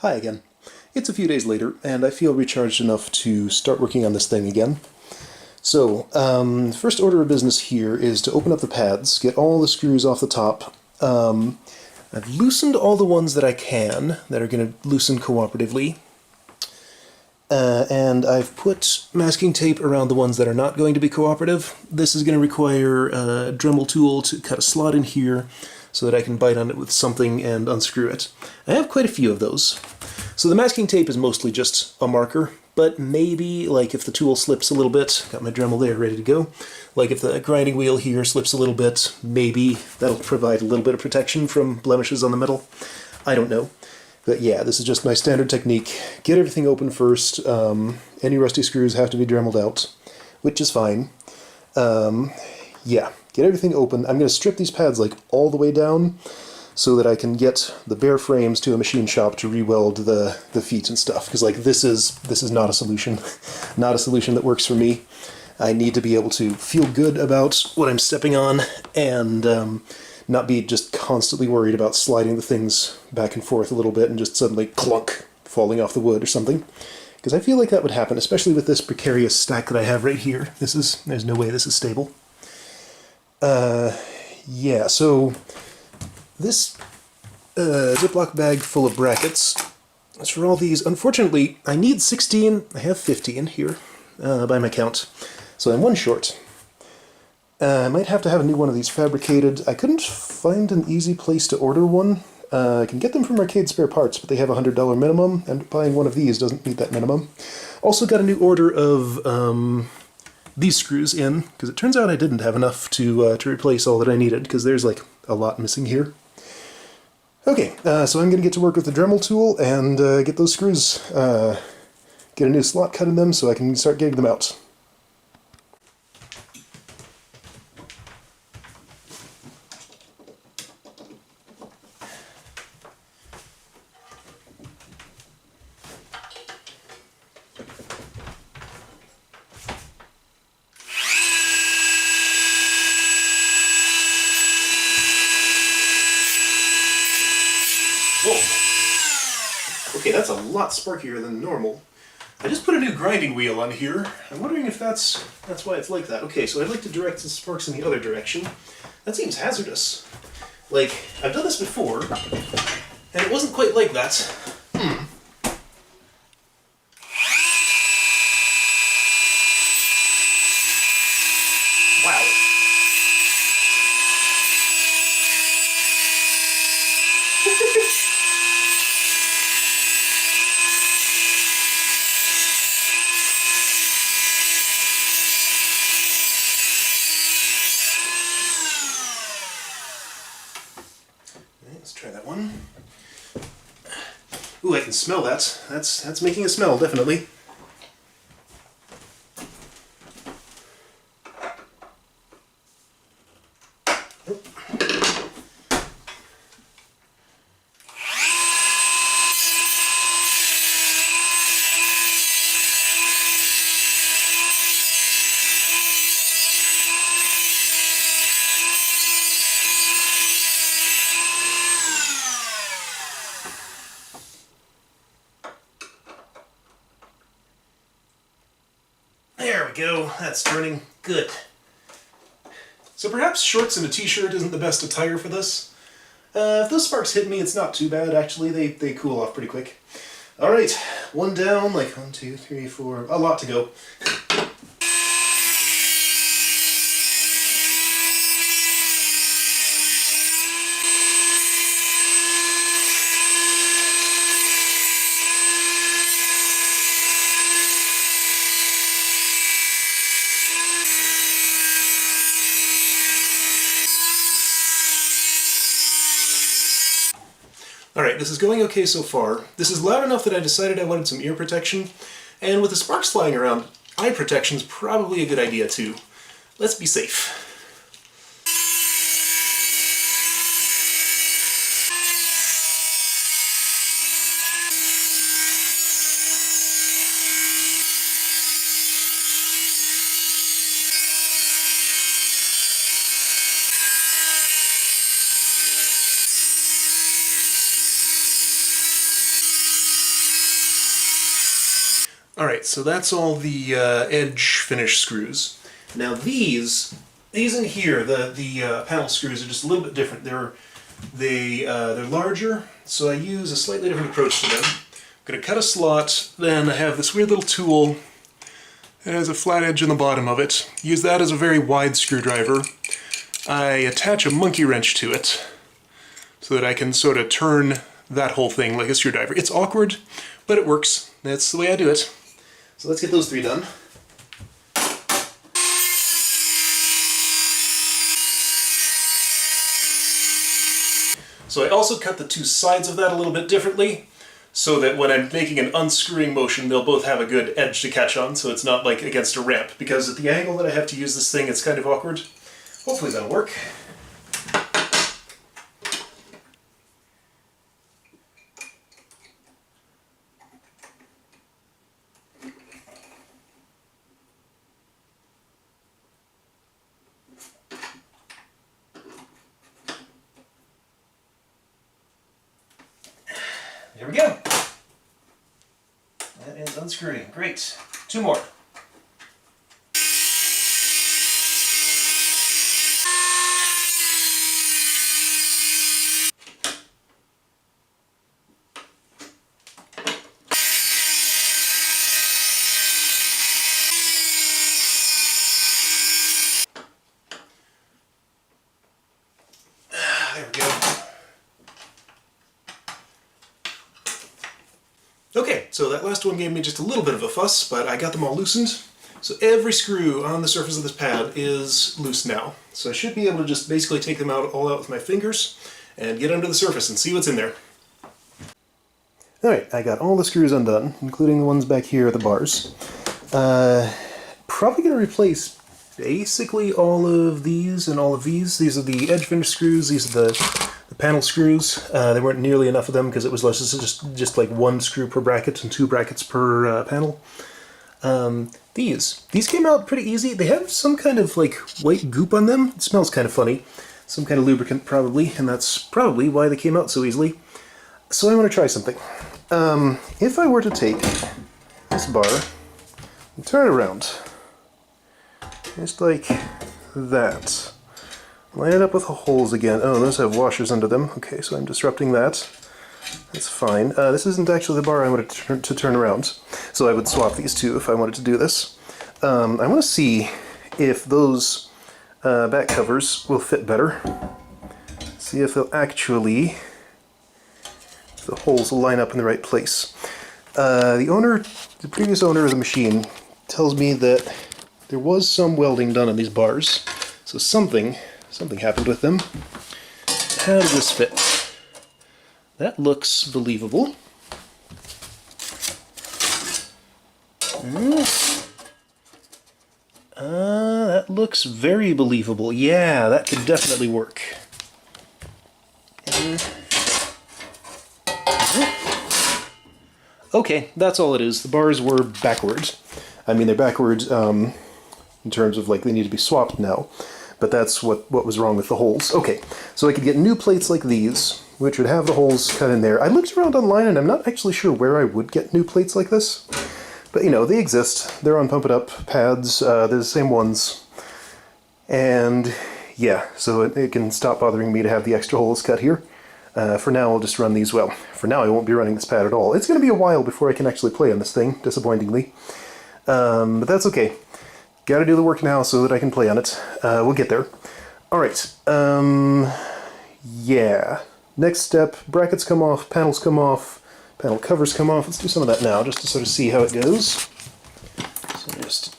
Hi again. It's a few days later, and I feel recharged enough to start working on this thing again. So, first order of business here is to open up the pads, get all the screws off the top. I've loosened all the ones that I can, that are going to loosen cooperatively. And I've put masking tape around the ones that are not going to be cooperative. This is going to require a Dremel tool to cut a slot in here so that I can bite on it with something and unscrew it. I have quite a few of those. So the masking tape is mostly just a marker, but maybe, like if the tool slips a little bit, got my Dremel there ready to go, like if the grinding wheel here slips a little bit, maybe that'll provide a little bit of protection from blemishes on the metal. I don't know. But yeah, this is just my standard technique. Get everything open first. Any rusty screws have to be Dremeled out, which is fine. Yeah, get everything open. I'm going to strip these pads like all the way down so that I can get the bare frames to a machine shop to re-weld the feet and stuff. Because like this is not a solution, not a solution that works for me. I need to be able to feel good about what I'm stepping on and not be just constantly worried about sliding the things back and forth a little bit and just suddenly clunk falling off the wood or something. Because I feel like that would happen, especially with this precarious stack that I have right here. There's no way this is stable. Yeah, so this Ziploc bag full of brackets is for all these. Unfortunately, I need 16. I have 15 here by my count, so I'm one short. I might have to have a new one of these fabricated. I couldn't find an easy place to order one. I can get them from Arcade Spare Parts, but they have a $100 minimum, and buying one of these doesn't meet that minimum. Also got a new order of these screws in, because it turns out I didn't have enough to replace all that I needed, because there's like a lot missing here. Okay, so I'm going to get to work with the Dremel tool and get those screws, get a new slot cut in them so I can start getting them out. Whoa. Okay, that's a lot sparkier than normal. I just put a new grinding wheel on here. I'm wondering if that's why it's like that. Okay, so I'd like to direct the sparks in the other direction. That seems hazardous. Like, I've done this before, and it wasn't quite like that. Wow. Let's try that one. Ooh, I can smell that. That's making a smell, definitely. There we go, that's turning. Good. So perhaps shorts and a t-shirt isn't the best attire for this. If those sparks hit me, it's not too bad, actually. They cool off pretty quick. Alright, one down, like 1, 2, 3, 4, a lot to go. Alright, this is going okay so far. This is loud enough that I decided I wanted some ear protection, and with the sparks flying around, eye protection's probably a good idea too. Let's be safe. Alright, so that's all the edge finish screws. Now these in here, the panel screws, are just a little bit different. They're larger, so I use a slightly different approach to them. I'm going to cut a slot, then I have this weird little tool. It has a flat edge in the bottom of it. Use that as a very wide screwdriver. I attach a monkey wrench to it so that I can sort of turn that whole thing like a screwdriver. It's awkward, but it works. That's the way I do it. So let's get those 3 done. So I also cut the 2 sides of that a little bit differently, so that when I'm making an unscrewing motion, they'll both have a good edge to catch on, so it's not like against a ramp, because at the angle that I have to use this thing, it's kind of awkward. Hopefully that'll work. There we go. That is unscrewing. Great. 2 more. There we go. Okay, so that last one gave me just a little bit of a fuss, but I got them all loosened. So every screw on the surface of this pad is loose now. So I should be able to just basically take them all out with my fingers and get under the surface and see what's in there. Alright, I got all the screws undone, including the ones back here at the bars. Probably going to replace basically all of these and all of these. These are the edge finish screws, these are the panel screws. There weren't nearly enough of them because it was just like 1 screw per bracket and 2 brackets per panel. These came out pretty easy. They have some kind of like white goop on them. It smells kind of funny. Some kind of lubricant probably, and that's probably why they came out so easily. So I want to try something. If I were to take this bar and turn it around, just like that. Line it up with the holes again. Oh, those have washers under them. Okay, so I'm disrupting that. That's fine. This isn't actually the bar I wanted to turn around, so I would swap these 2 if I wanted to do this. I want to see if those back covers will fit better. See if they'll actually, if the holes will line up in the right place. The previous owner of the machine tells me that there was some welding done on these bars, so something happened with them. How does this fit? That looks believable. That looks very believable. Yeah, that could definitely work. Okay, that's all it is. The bars were backwards. I mean, they're backwards in terms of like they need to be swapped now. But that's what was wrong with the holes. Okay, so I could get new plates like these, which would have the holes cut in there. I looked around online and I'm not actually sure where I would get new plates like this. But you know, they exist. They're on Pump It Up pads. They're the same ones. And yeah, so it can stop bothering me to have the extra holes cut here. For now, I'll just run these. Well, for now I won't be running this pad at all. It's going to be a while before I can actually play on this thing, disappointingly. But that's okay. Gotta do the work now so that I can play on it. We'll get there. Alright, yeah. Next step, brackets come off, panels come off, panel covers come off. Let's do some of that now, just to sort of see how it goes. So just...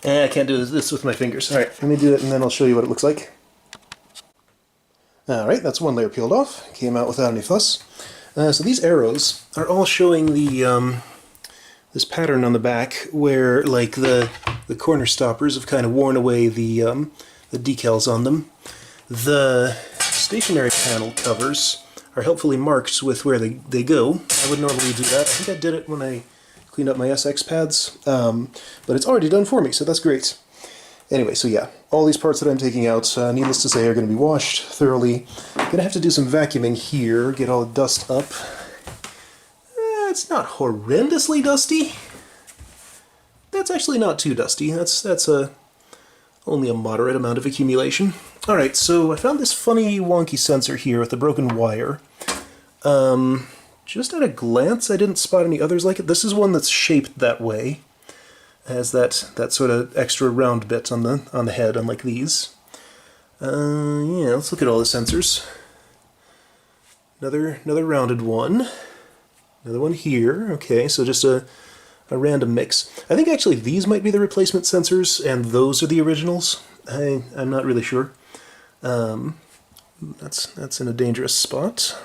I can't do this with my fingers. Alright, let me do it and then I'll show you what it looks like. Alright, that's 1 layer peeled off. Came out without any fuss. So these arrows are all showing the... this pattern on the back where like the corner stoppers have kind of worn away the decals on them. The stationary panel covers are helpfully marked with where they go. I would normally do that. I think I did it when I cleaned up my SX pads, but it's already done for me, so that's great. Anyway, so yeah, all these parts that I'm taking out, needless to say, are going to be washed thoroughly. I'm going to have to do some vacuuming here, get all the dust up. That's not horrendously dusty. That's actually not too dusty. That's only a moderate amount of accumulation. Alright, so I found this funny wonky sensor here with a broken wire. Just at a glance, I didn't spot any others like it. This is one that's shaped that way. It has that sort of extra round bit on the head, unlike these. Yeah, let's look at all the sensors. Another rounded one. Another one here. Okay, so just a random mix. I think actually these might be the replacement sensors, and those are the originals. I'm not really sure. That's in a dangerous spot.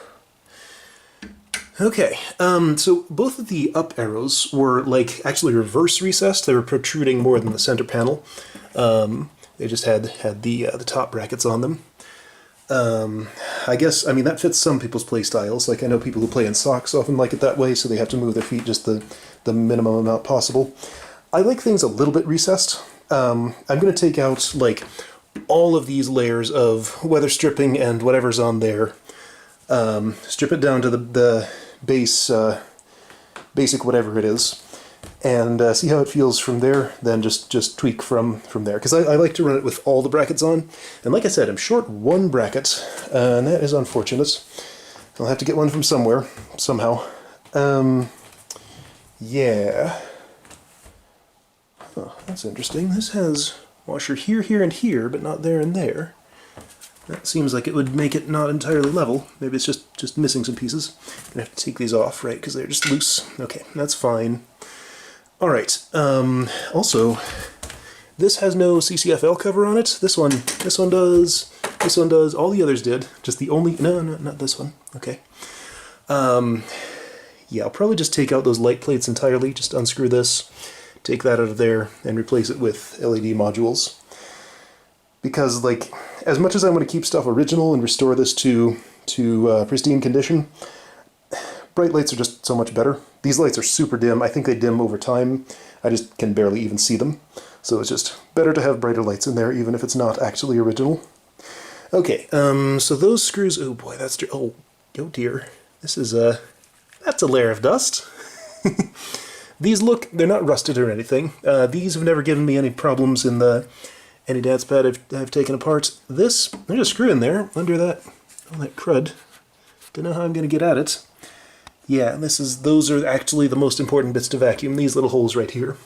Okay, so both of the up arrows were like actually reverse recessed. They were protruding more than the center panel. They just had the top brackets on them. I guess, I mean, that fits some people's play styles. Like, I know people who play in socks often like it that way, so they have to move their feet just the minimum amount possible. I like things a little bit recessed. I'm going to take out, like, all of these layers of weather stripping and whatever's on there. Strip it down to the base, basic whatever it is, and see how it feels from there, then just tweak from there. Because I like to run it with all the brackets on, and like I said, I'm short one bracket, and that is unfortunate. I'll have to get one from somewhere, somehow. Yeah. Oh, that's interesting. This has washer here, here, and here, but not there and there. That seems like it would make it not entirely level. Maybe it's just missing some pieces. I'm gonna have to take these off, right, because they're just loose. Okay, that's fine. Alright, also, this has no CCFL cover on it. This one does, this one does, all the others did. Just the only, no, not this one. Okay. Yeah, I'll probably just take out those light plates entirely, just unscrew this, take that out of there, and replace it with LED modules. Because, like, as much as I want to keep stuff original and restore this to pristine condition, bright lights are just so much better. These lights are super dim. I think they dim over time. I just can barely even see them. So it's just better to have brighter lights in there, even if it's not actually original. Okay, so those screws... Oh boy, that's... Oh dear. This is that's a layer of dust. These look... They're not rusted or anything. These have never given me any problems in any dance pad I've taken apart. This, there's a screw in there under all that crud. Don't know how I'm going to get at it. Yeah, those are actually the most important bits to vacuum, these little holes right here.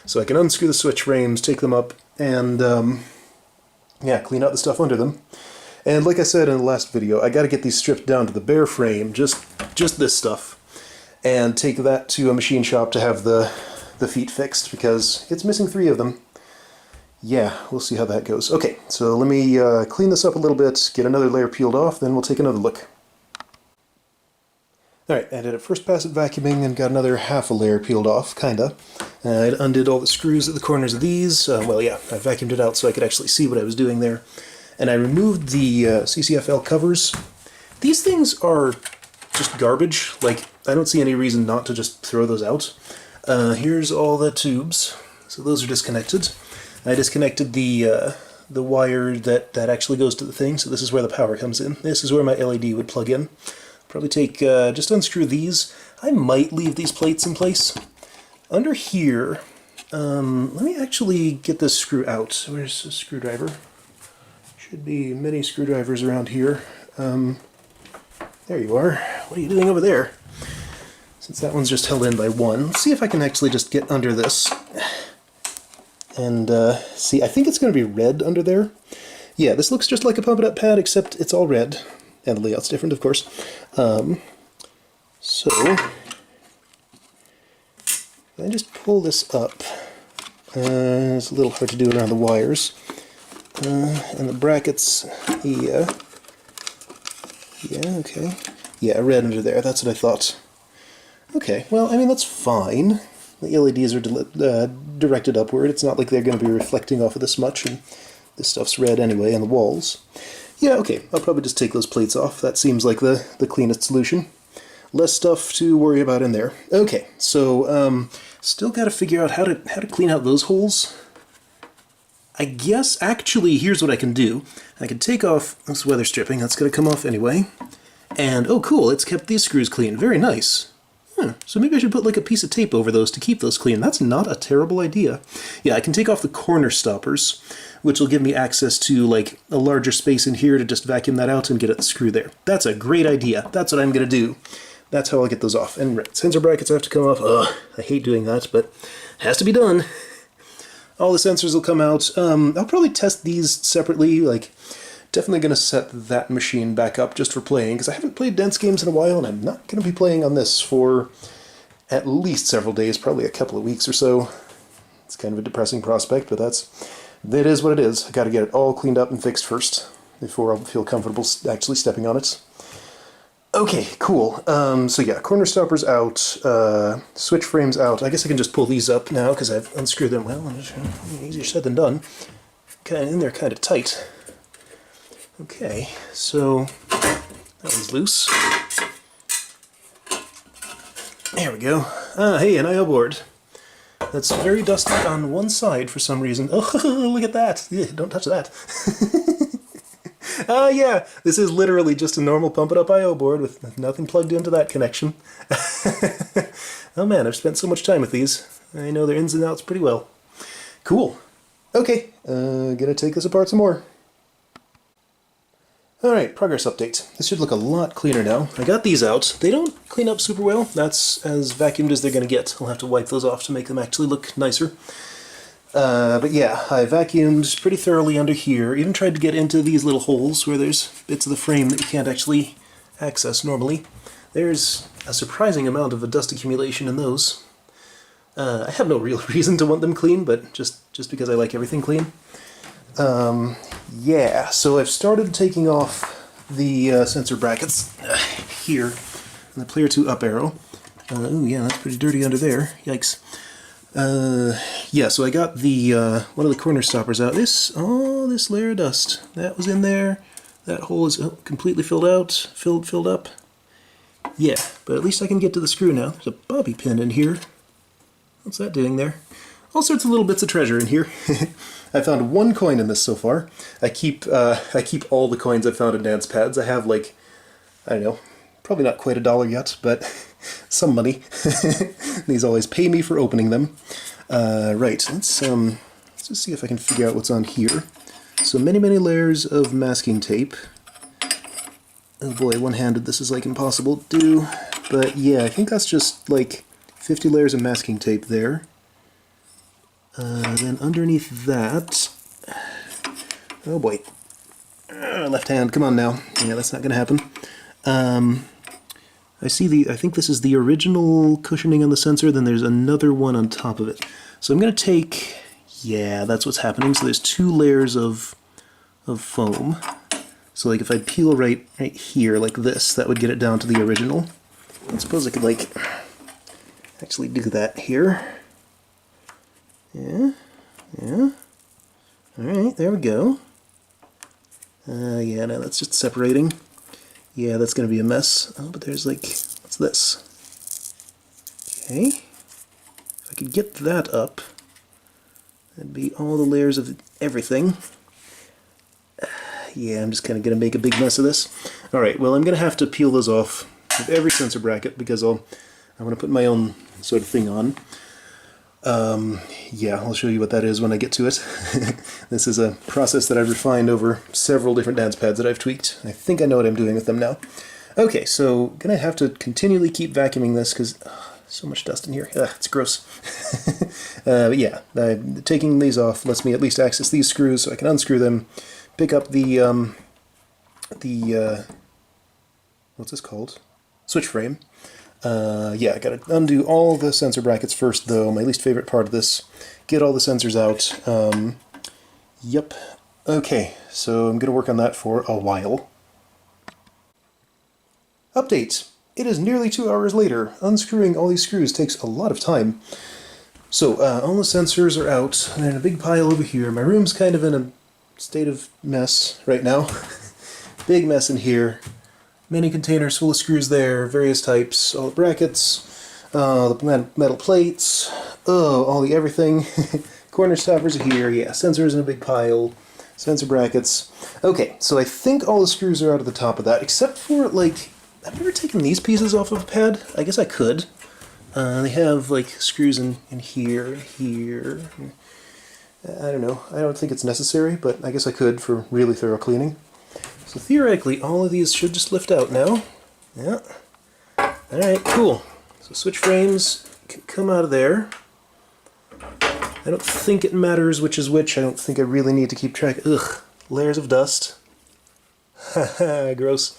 So I can unscrew the switch frames, take them up, and yeah, clean out the stuff under them. And like I said in the last video, I got to get these stripped down to the bare frame, just this stuff, and take that to a machine shop to have the feet fixed, because it's missing 3 of them. Yeah, we'll see how that goes. Okay, so let me clean this up a little bit, get another layer peeled off, then we'll take another look. Alright, I did a first pass at vacuuming and got another half a layer peeled off, kinda. I undid all the screws at the corners of these. Well, yeah, I vacuumed it out so I could actually see what I was doing there. And I removed the CCFL covers. These things are just garbage. Like, I don't see any reason not to just throw those out. Here's all the tubes. So those are disconnected. I disconnected the wire that actually goes to the thing, so this is where the power comes in. This is where my LED would plug in. Probably take, just unscrew these. I might leave these plates in place. Under here, let me actually get this screw out. Where's the screwdriver? Should be many screwdrivers around here. There you are. What are you doing over there? Since that one's just held in by one, let's see if I can actually just get under this. And see, I think it's going to be red under there. Yeah, this looks just like a pump-it-up pad, except it's all red. And the layout's different, of course. So, I just pull this up. It's a little hard to do around the wires. And the brackets, yeah. Yeah, okay. Yeah, red under there, that's what I thought. Okay, well, I mean, that's fine. The LEDs are directed upward. It's not like they're going to be reflecting off of this much, and this stuff's red anyway on the walls. Yeah, okay, I'll probably just take those plates off. That seems like the cleanest solution. Less stuff to worry about in there. Okay, so still got to figure out how to clean out those holes. I guess, actually, here's what I can do. I can take off this weather stripping. That's going to come off anyway. And, oh cool, it's kept these screws clean. Very nice. So maybe I should put like a piece of tape over those to keep those clean. That's not a terrible idea. Yeah, I can take off the corner stoppers, which will give me access to like a larger space in here to just vacuum that out and get it screwed there. That's a great idea. That's what I'm going to do. That's how I'll get those off. And sensor brackets have to come off. Ugh, I hate doing that, but it has to be done. All the sensors will come out. I'll probably test these separately. Like, definitely going to set that machine back up just for playing, because I haven't played dense games in a while, and I'm not going to be playing on this for at least several days, probably a couple of weeks or so. It's kind of a depressing prospect, but that is what it is. I got to get it all cleaned up and fixed first before I'll feel comfortable actually stepping on it. Okay, cool. So yeah, corner stoppers out, switch frames out. I guess I can just pull these up now because I've unscrewed them. Well, easier said than done. Kind of in there, kind of tight. Okay, so that one's loose. There we go. Hey, an I/O board. That's very dusty on one side for some reason. Oh, look at that! Yeah, don't touch that. Yeah, this is literally just a normal pump-it-up I/O board with nothing plugged into that connection. Oh man, I've spent so much time with these. I know their ins and outs pretty well. Cool. Okay, gonna take this apart some more. Alright, progress update. This should look a lot cleaner now. I got these out. They don't clean up super well. That's as vacuumed as they're gonna get. I'll have to wipe those off to make them actually look nicer. But yeah, I vacuumed pretty thoroughly under here. Even tried to get into these little holes where there's bits of the frame that you can't actually access normally. There's a surprising amount of dust accumulation in those. I have no real reason to want them clean, but just because I like everything clean. Yeah, so I've started taking off the sensor brackets here and the player 2 up arrow. Ooh, yeah, that's pretty dirty under there. Yikes. Yeah, so I got the one of the corner stoppers out. This layer of dust that was in there. That hole is completely filled up. Yeah, but at least I can get to the screw now. There's a bobby pin in here. What's that doing there? All sorts of little bits of treasure in here. I found one coin in this so far. I keep all the coins I've found in dance pads. I have like, I don't know, probably not quite $1 yet, but some money. These always pay me for opening them. Right, let's just see if I can figure out what's on here. So many layers of masking tape. Oh boy, one-handed this is like impossible to do. But yeah, I think that's just like 50 layers of masking tape there. Then underneath that, oh boy, left hand, come on now. Yeah, that's not going to happen. I think this is the original cushioning on the sensor, then there's another one on top of it. So I'm going to take, yeah, that's what's happening. So there's 2 layers of foam. So like if I peel right here like this, that would get it down to the original. I suppose I could like actually do that here. Yeah. Alright, there we go. Yeah, no, that's just separating. Yeah, that's going to be a mess. Oh, but there's like, what's this? Okay. If I could get that up, that'd be all the layers of everything. Yeah, I'm just kind of going to make a big mess of this. Alright, well, I'm going to have to peel those off with every sensor bracket because I want to put my own sort of thing on. Yeah, I'll show you what that is when I get to it. This is a process that I've refined over several different dance pads that I've tweaked. I think I know what I'm doing with them now. Okay, so gonna have to continually keep vacuuming this because so much dust in here. It's gross. But yeah, taking these off lets me at least access these screws so I can unscrew them, pick up the what's this called? Switch frame. Yeah, I gotta undo all the sensor brackets first, though. My least favorite part of this. Get all the sensors out. Yep. Okay, so I'm gonna work on that for a while. Update! It is nearly 2 hours later. Unscrewing all these screws takes a lot of time. So, all the sensors are out. They're in a big pile over here. My room's kind of in a state of mess right now. Big mess in here. Many containers full of screws there, various types, all the brackets, the metal plates, all the everything. Corner stoppers are here, yeah, sensors in a big pile, sensor brackets. Okay, so I think all the screws are out of the top of that, except for, like, I've never taken these pieces off of a pad. I guess I could. They have like screws in here, here. I don't know. I don't think it's necessary, but I guess I could for really thorough cleaning. So theoretically, all of these should just lift out now. Yeah. Alright, cool. So switch frames can come out of there. I don't think it matters which is which. I don't think I really need to keep track. Ugh. Layers of dust. Haha, gross.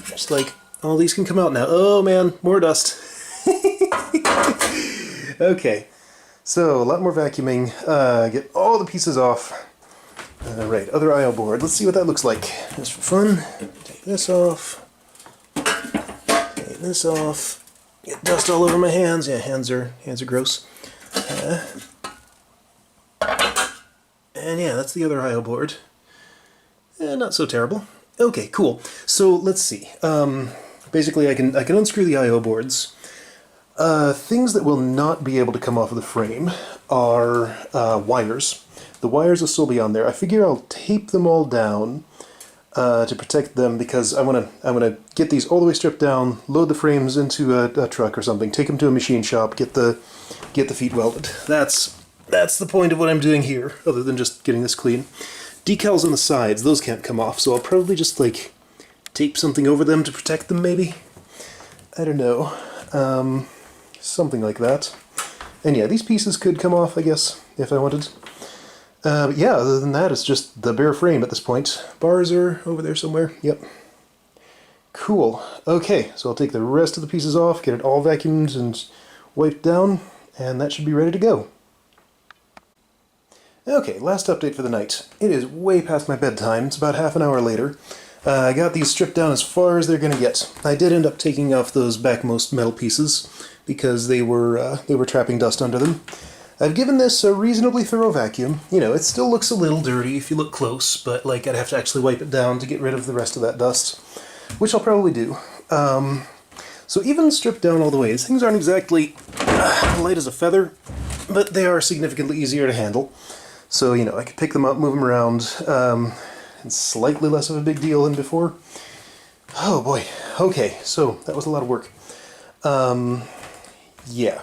Just like, all these can come out now. Oh man, more dust. Okay. So, a lot more vacuuming. Get all the pieces off. Right, other I/O board. Let's see what that looks like. Just for fun. Take this off. Take this off. Get dust all over my hands. Yeah, hands are gross. And yeah, that's the other I/O board. Not so terrible. Okay, cool. So let's see. Basically, I can unscrew the I/O boards. Things that will not be able to come off of the frame are wires. The wires will still be on there. I figure I'll tape them all down to protect them because I want to get these all the way stripped down, load the frames into a truck or something, take them to a machine shop, get the feet welded. That's the point of what I'm doing here, other than just getting this clean. Decals on the sides, those can't come off, so I'll probably just like tape something over them to protect them, maybe. I don't know. Something like that. And yeah, these pieces could come off, I guess, if I wanted. But yeah, other than that, it's just the bare frame at this point. Bars are over there somewhere. Yep. Cool. Okay, so I'll take the rest of the pieces off, get it all vacuumed and wiped down, and that should be ready to go. Okay, last update for the night. It is way past my bedtime. It's about half an hour later. I got these stripped down as far as they're going to get. I did end up taking off those backmost metal pieces because they were trapping dust under them. I've given this a reasonably thorough vacuum. You know, it still looks a little dirty if you look close, but like I'd have to actually wipe it down to get rid of the rest of that dust, which I'll probably do. So even stripped down all the way, these things aren't exactly light as a feather, but they are significantly easier to handle. So, you know, I could pick them up, move them around. It's slightly less of a big deal than before. Oh boy. Okay, so that was a lot of work. Yeah.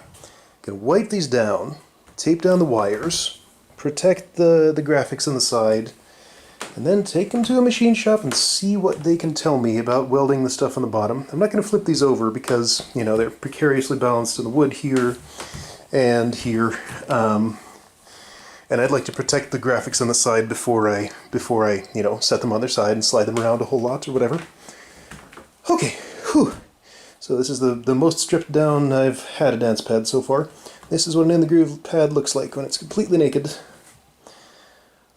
Gonna wipe these down, tape down the wires, protect the graphics on the side, and then take them to a machine shop and see what they can tell me about welding the stuff on the bottom. I'm not gonna flip these over because, you know, they're precariously balanced in the wood here and here. And I'd like to protect the graphics on the side before I, you know, set them on their side and slide them around a whole lot or whatever. Okay, whew. So this is the most stripped down I've had a dance pad so far. This is what an in the groove pad looks like when it's completely naked.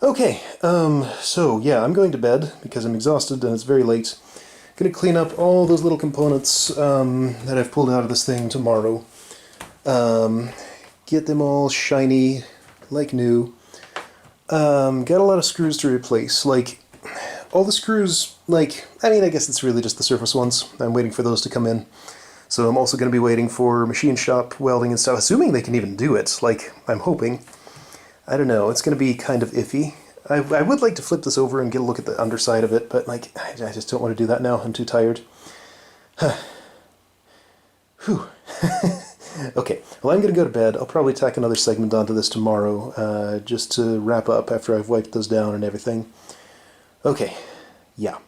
Okay, so yeah, I'm going to bed because I'm exhausted and it's very late. Gonna clean up all those little components that I've pulled out of this thing tomorrow. Get them all shiny, like new. Got a lot of screws to replace. Like, all the screws, like, I mean, I guess it's really just the surface ones. I'm waiting for those to come in. So I'm also going to be waiting for machine shop welding and stuff, assuming they can even do it. Like, I'm hoping. I don't know, it's going to be kind of iffy. I would like to flip this over and get a look at the underside of it, but, like, I just don't want to do that now. I'm too tired. Whew. Okay, well, I'm going to go to bed. I'll probably tack another segment onto this tomorrow, just to wrap up after I've wiped those down and everything. Okay, yeah.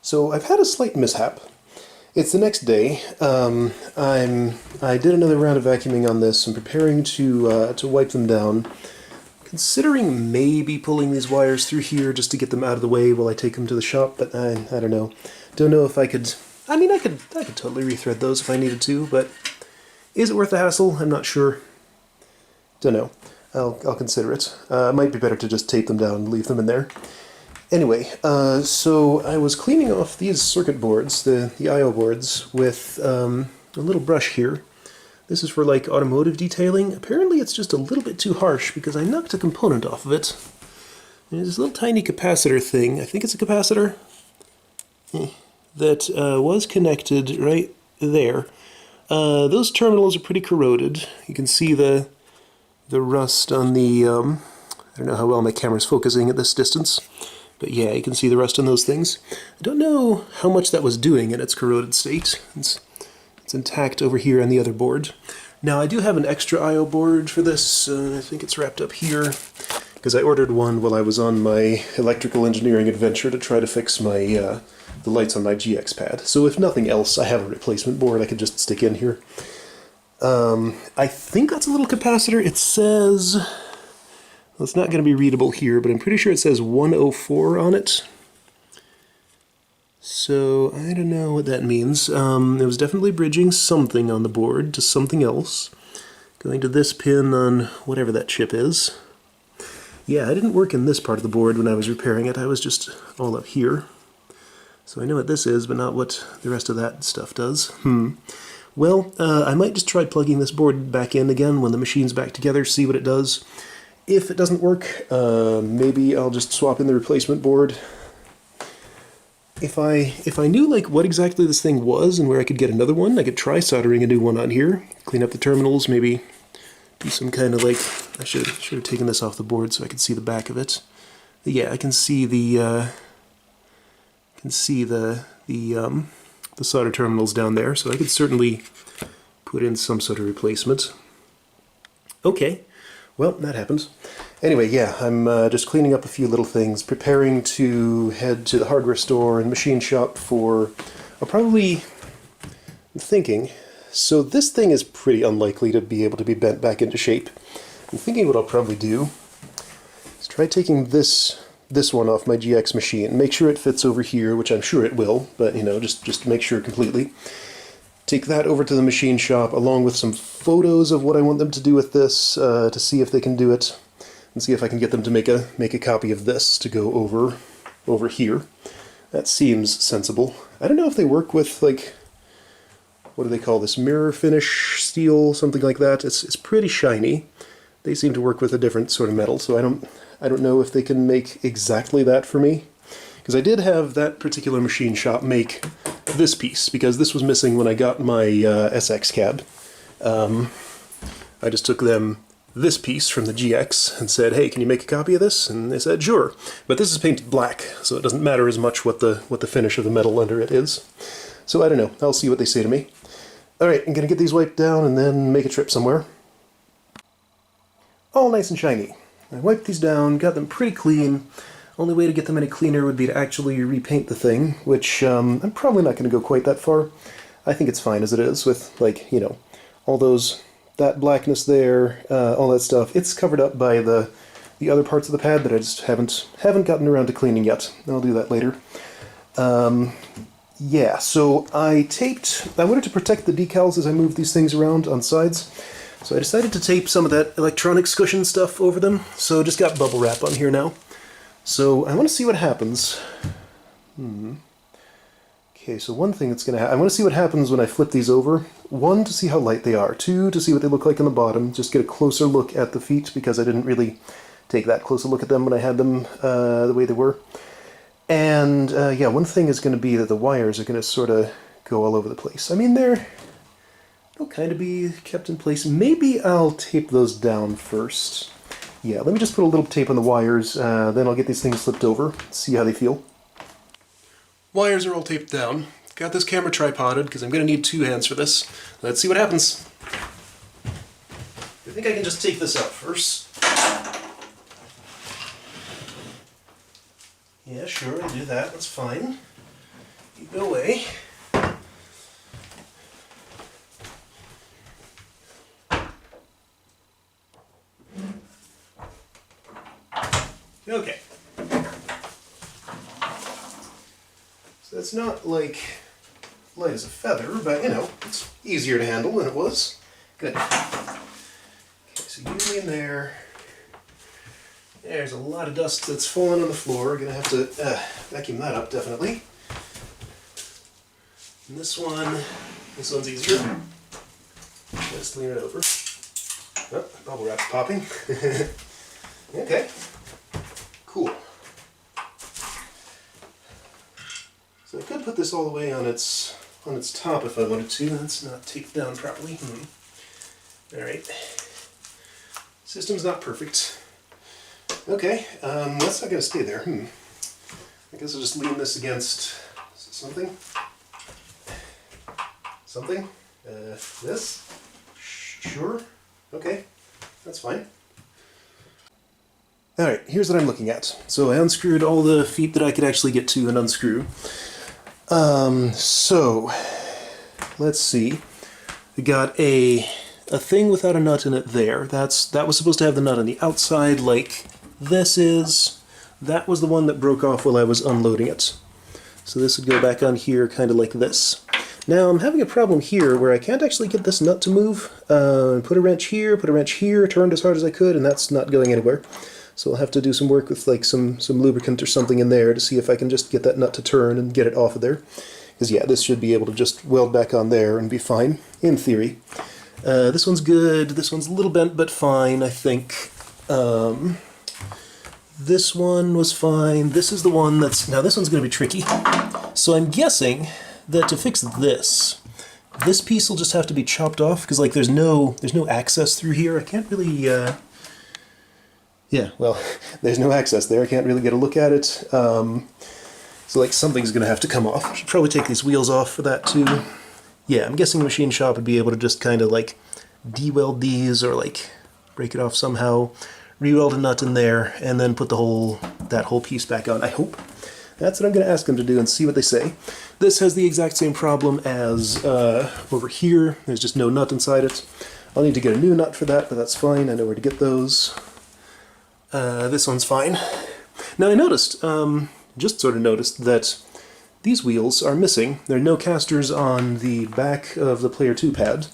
So I've had a slight mishap. It's the next day. I did another round of vacuuming on this. I'm preparing to wipe them down. Considering maybe pulling these wires through here just to get them out of the way while I take them to the shop, but I don't know. Don't know if I could... I mean, I could totally rethread those if I needed to, but is it worth the hassle? I'm not sure. Don't know. I'll consider it. It might be better to just tape them down and leave them in there. Anyway, so I was cleaning off these circuit boards, the I/O boards, with a little brush here. This is for, like, automotive detailing. Apparently it's just a little bit too harsh because I knocked a component off of it. There's this little tiny capacitor thing. I think it's a capacitor. That was connected right there. Those terminals are pretty corroded. You can see the rust on the... I don't know how well my camera's focusing at this distance, But yeah, you can see the rust on those things. I don't know how much that was doing in its corroded state. It's intact over here on the other board. Now I do have an extra I/O board for this. I think it's wrapped up here, because I ordered one while I was on my electrical engineering adventure to try to fix my the lights on my GX pad. So if nothing else, I have a replacement board I could just stick in here. I think that's a little capacitor. It says, well, it's not going to be readable here, but I'm pretty sure it says 104 on it. So I don't know what that means. It was definitely bridging something on the board to something else. Going to this pin on whatever that chip is. Yeah, I didn't work in this part of the board when I was repairing it. I was just all up here. So I know what this is, but not what the rest of that stuff does. Well, I might just try plugging this board back in again when the machine's back together, see what it does. If it doesn't work, maybe I'll just swap in the replacement board. If I knew like what exactly this thing was and where I could get another one, I could try soldering a new one on here, clean up the terminals, maybe do some kind of like, I should have taken this off the board so I could see the back of it. But yeah, I can see the solder terminals down there, so I could certainly put in some sort of replacement. Okay, well, that happens. Anyway, yeah, I'm just cleaning up a few little things, preparing to head to the hardware store and machine shop for, I'm thinking, so this thing is pretty unlikely to be able to be bent back into shape. I'm thinking what I'll probably do is try taking this one off my GX machine, make sure it fits over here, which I'm sure it will, but you know, just to make sure completely. Take that over to the machine shop along with some photos of what I want them to do with this to see if they can do it, and see if I can get them to make a copy of this to go over here. That seems sensible. I don't know if they work with, like, what do they call this, mirror finish steel, something like that. It's pretty shiny. They seem to work with a different sort of metal, so I don't know if they can make exactly that for me. Because I did have that particular machine shop make this piece, because this was missing when I got my SX cab. I just took them this piece from the GX and said, hey, can you make a copy of this? And they said, sure. But this is painted black, so it doesn't matter as much what the finish of the metal under it is. So I don't know. I'll see what they say to me. Alright, I'm going to get these wiped down and then make a trip somewhere. All nice and shiny. I wiped these down, got them pretty clean. Only way to get them any cleaner would be to actually repaint the thing, which I'm probably not going to go quite that far. I think it's fine as it is with, like, you know, all that blackness there, all that stuff. It's covered up by the other parts of the pad that I just haven't gotten around to cleaning yet. I'll do that later. Yeah, so I wanted to protect the decals as I moved these things around on sides. So I decided to tape some of that electronics cushion stuff over them. So just got bubble wrap on here now. So I want to see what happens. Okay, so one thing that's going to happen, I want to see what happens when I flip these over. 1, to see how light they are. 2, to see what they look like on the bottom. Just get a closer look at the feet, because I didn't really take that close a look at them when I had them the way they were. And yeah, one thing is going to be that the wires are going to sort of go all over the place. I mean, they'll kind of be kept in place. Maybe I'll tape those down first. Yeah, let me just put a little tape on the wires, then I'll get these things flipped over, see how they feel. Wires are all taped down. Got this camera tripoded, because I'm going to need 2 hands for this. Let's see what happens. I think I can just take this out first. Yeah, sure, I'll do that. That's fine. You go away. Okay. So it's not like light as a feather, but you know, it's easier to handle than it was. Good. Okay, so usually in there, there's a lot of dust that's fallen on the floor. We're gonna have to vacuum that up, definitely. And this one's easier. Just lean it over. Oh, bubble wrap's popping. Okay. Cool. So I could put this all the way on its top if I wanted to. That's not taped down properly. Alright. System's not perfect. Okay, that's not going to stay there. I guess I'll just lean this against something. Something? This? Sure. Okay. That's fine. Alright, here's what I'm looking at. So I unscrewed all the feet that I could actually get to and unscrew. So, let's see. We got a thing without a nut in it there. That was supposed to have the nut on the outside like this is. That was the one that broke off while I was unloading it. So this would go back on here kind of like this. Now I'm having a problem here where I can't actually get this nut to move. Put a wrench here, turned as hard as I could, and that's not going anywhere. So I'll have to do some work with like some lubricant or something in there to see if I can just get that nut to turn and get it off of there. Because yeah, this should be able to just weld back on there and be fine, in theory. This one's good, this one's a little bent but fine, I think. This one was fine, this is the one that's... Now this one's going to be tricky. So I'm guessing that to fix this piece will just have to be chopped off, because like there's no access through here. I can't really... Yeah, well, there's no access there. I can't really get a look at it. So, like, something's going to have to come off. I should probably take these wheels off for that, too. Yeah, I'm guessing the machine shop would be able to just kind of, like, de-weld these or, like, break it off somehow, re-weld a nut in there, and then put that whole piece back on, I hope. That's what I'm going to ask them to do and see what they say. This has the exact same problem as over here. There's just no nut inside it. I'll need to get a new nut for that, but that's fine. I know where to get those. This one's fine. Now I noticed, just sort of noticed, that these wheels are missing. There are no casters on the back of the Player 2 pad.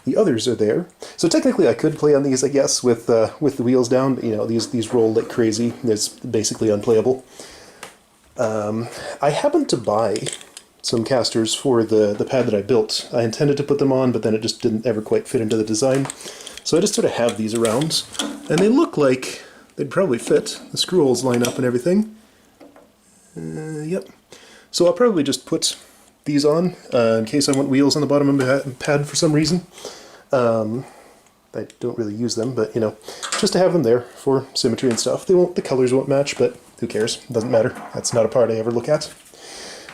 The others are there. So technically I could play on these, I guess, with the wheels down, but, you know, these roll like crazy. It's basically unplayable. I happened to buy some casters for the pad that I built. I intended to put them on, but then it just didn't ever quite fit into the design. So I just sort of have these around, and they look like they'd probably fit. The screw holes line up and everything. Yep. So I'll probably just put these on in case I want wheels on the bottom of the pad for some reason. I don't really use them, but you know, just to have them there for symmetry and stuff. The colors won't match, but who cares? Doesn't matter. That's not a part I ever look at.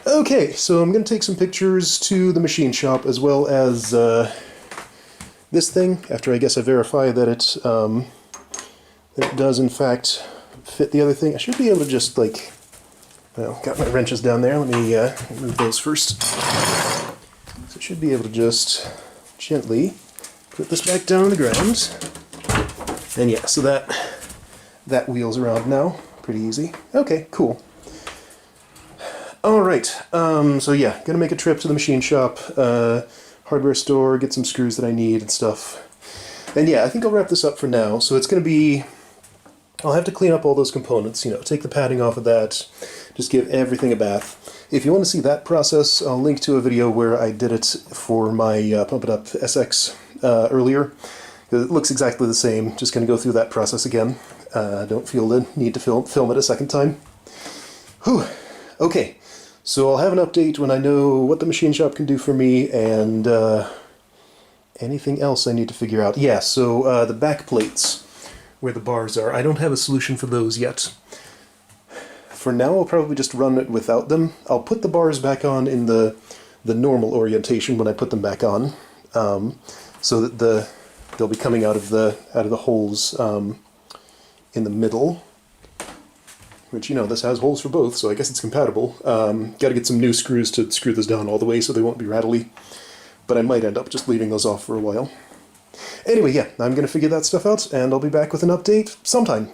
Okay, so I'm going to take some pictures to the machine shop as well as this thing, after I guess I verify that it does in fact fit the other thing. I should be able to just like, well, got my wrenches down there. Let me move those first. So I should be able to just gently put this back down on the ground. And yeah, so that wheel's around now. Pretty easy. Okay, cool. Alright, so yeah, gonna make a trip to the machine shop, hardware store, get some screws that I need and stuff. And yeah, I think I'll wrap this up for now. So it's gonna be... I'll have to clean up all those components, you know, take the padding off of that, just give everything a bath. If you want to see that process, I'll link to a video where I did it for my Pump It Up SX earlier. It looks exactly the same, just going to go through that process again. Don't feel the need to film it a second time. Whew. Okay, so I'll have an update when I know what the machine shop can do for me and anything else I need to figure out. Yeah, so the back plates where the bars are, I don't have a solution for those yet. For now, I'll probably just run it without them. I'll put the bars back on in the normal orientation when I put them back on, so that they'll be coming out of the holes in the middle. Which, you know, this has holes for both, so I guess it's compatible. Got to get some new screws to screw this down all the way so they won't be rattly. But I might end up just leaving those off for a while. Anyway, yeah, I'm going to figure that stuff out, and I'll be back with an update sometime.